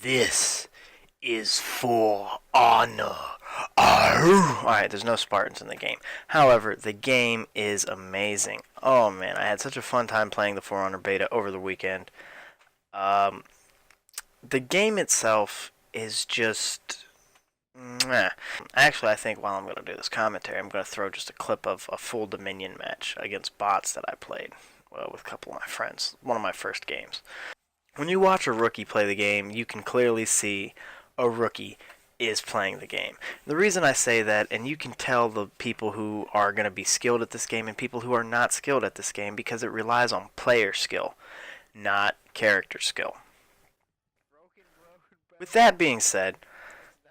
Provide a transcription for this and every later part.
This is for honor. Alright, there's no Spartans in the game. However, the game is amazing. Oh man, I had such a fun time playing the For Honor beta over the weekend. Um, the game itself is just... Mwah. Actually, I think while I'm going to do this commentary, I'm going to throw just a clip of a full Dominion match against bots that I played with a couple of my friends. One of my first games. When you watch a rookie play the game, you can clearly see a rookie is playing the game. The reason I say that, and you can tell the people who are going to be skilled at this game and people who are not skilled at this game, because it relies on player skill, not character skill. With that being said,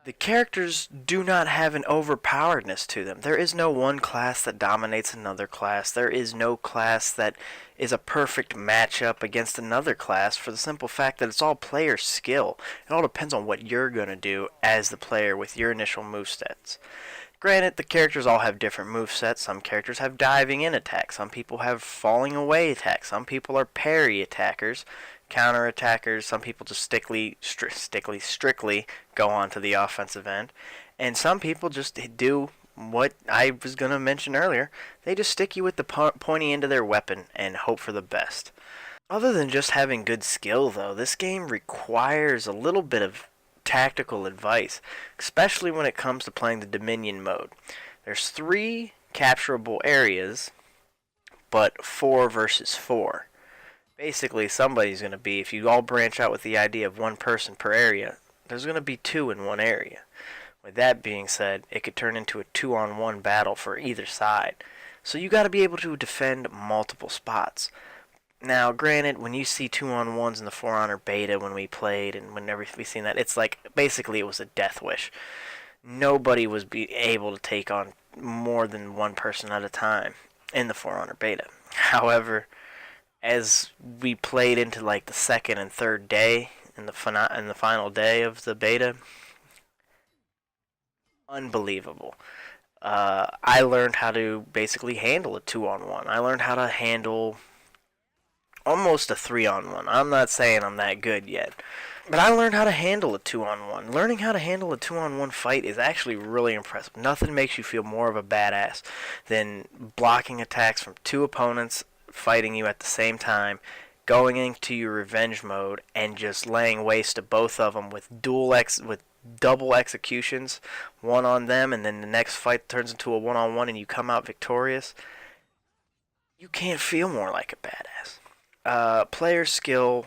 the characters do not have an overpoweredness to them. There is no one class that dominates another class. There is no class that is a perfect matchup against another class, for the simple fact that it's all player skill. It all depends on what you're going to do as the player with your initial movesets. Granted, the characters all have different movesets. Some characters have diving in attacks. Some people have falling away attacks. Some people are parry attackers, counter attackers. Some people just strictly go on to the offensive end. And some people just do what I was going to mention earlier. They just stick you with the pointy end of their weapon and hope for the best. Other than just having good skill, though, this game requires a little bit of tactical advice, especially when it comes to playing the Dominion mode. There's 3 capturable areas, but 4 versus 4. Basically, somebody's going to be, if you all branch out with the idea of 1 person per area, there's going to be 2 in one area. With that being said, it could turn into a 2-on-1 battle for either side. So you got to be able to defend multiple spots. Now, granted, when you see 2-on-1s in the For Honor beta when we played and whenever we've seen that, it's like basically it was a death wish. Nobody was able to take on more than 1 person at a time in the For Honor beta. However, as we played into like the second and third day in the final day of the beta, unbelievable. I learned how to basically handle a 2-on-1. I learned how to handle almost a 3-on-1. I'm not saying I'm that good yet, but I learned how to handle a 2-on-1. Learning how to handle a 2-on-1 fight is actually really impressive. Nothing makes you feel more of a badass than blocking attacks from 2 opponents fighting you at the same time, going into your revenge mode, and just laying waste to both of them with double executions, one on them, and then the next fight turns into a 1-on-1 and you come out victorious. You can't feel more like a badass. Player skill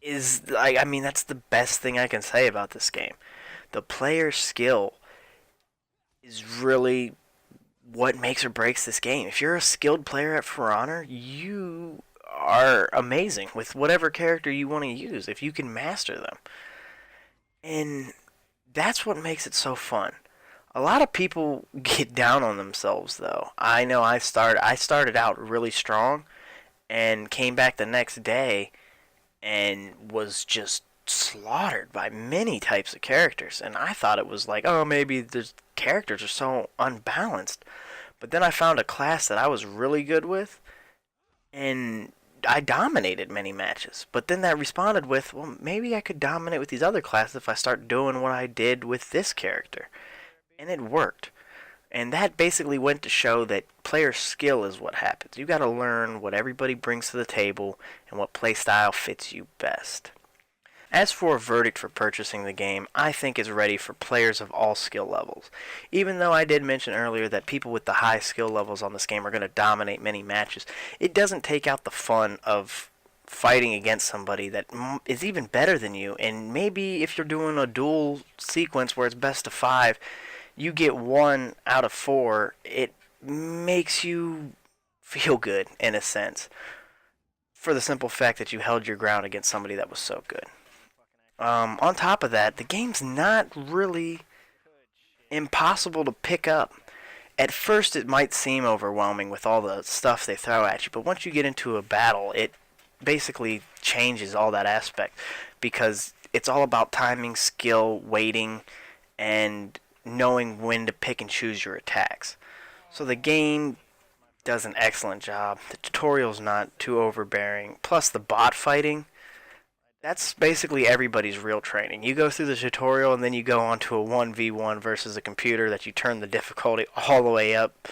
is, I mean, that's the best thing I can say about this game. The player skill is really what makes or breaks this game. If you're a skilled player at For Honor, you are amazing with whatever character you want to use if you can master them. And that's what makes it so fun. A lot of people get down on themselves, though. I know I started out really strong and came back the next day and was just slaughtered by many types of characters. And I thought it was like, oh, maybe the characters are so unbalanced. But then I found a class that I was really good with, and I dominated many matches. But then that responded with, well, maybe I could dominate with these other classes if I start doing what I did with this character. And it worked. And that basically went to show that player skill is what happens. You got to learn what everybody brings to the table and what playstyle fits you best. As for a verdict for purchasing the game, I think it's ready for players of all skill levels. Even though I did mention earlier that people with the high skill levels on this game are going to dominate many matches, it doesn't take out the fun of fighting against somebody that is even better than you. And maybe if you're doing a duel sequence where it's best of 5, you get 1 out of 4, it makes you feel good, in a sense, for the simple fact that you held your ground against somebody that was so good. On top of that, the game's not really impossible to pick up. At first, it might seem overwhelming with all the stuff they throw at you, but once you get into a battle, it basically changes all that aspect, because it's all about timing, skill, waiting, and knowing when to pick and choose your attacks. So the game does an excellent job. The tutorial's not too overbearing. Plus the bot fighting, That's basically everybody's real training. You go through the tutorial and then you go on to a 1v1 versus a computer that you turn the difficulty all the way up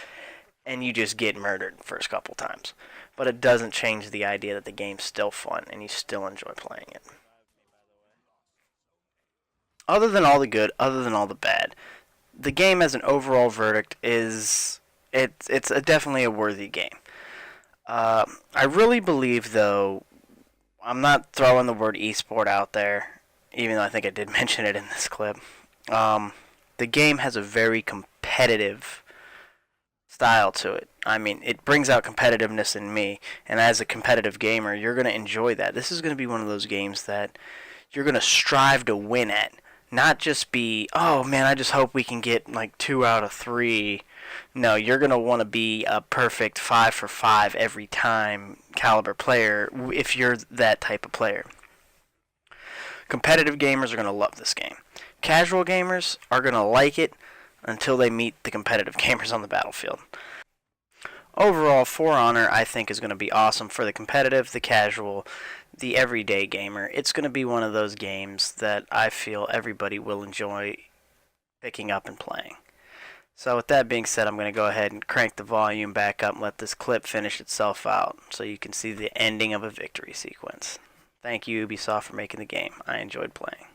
and you just get murdered the first couple times. But it doesn't change the idea that the game's still fun and you still enjoy playing it. Other than all the good, other than all the bad, the game as an overall verdict is it's definitely a worthy game. I really believe, though, I'm not throwing the word esport out there, even though I think I did mention it in this clip. The game has a very competitive style to it. I mean, it brings out competitiveness in me, and as a competitive gamer, you're going to enjoy that. This is going to be one of those games that you're going to strive to win at, not just be, oh man, I just hope we can get like 2 out of 3. No, you're going to want to be a perfect 5 for 5 every time caliber player if you're that type of player. Competitive gamers are going to love this game. Casual gamers are going to like it until they meet the competitive gamers on the battlefield. Overall, For Honor, I think, is going to be awesome for the competitive, the casual, the everyday gamer. It's going to be one of those games that I feel everybody will enjoy picking up and playing. So with that being said, I'm going to go ahead and crank the volume back up and let this clip finish itself out so you can see the ending of a victory sequence. Thank you, Ubisoft, for making the game. I enjoyed playing.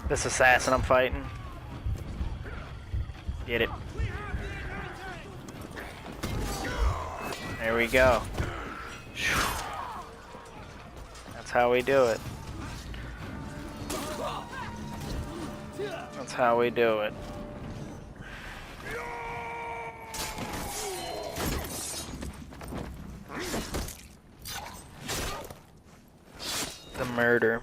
This assassin I'm fighting. Get it. There we go. That's how we do it. That's how we do it. The murder.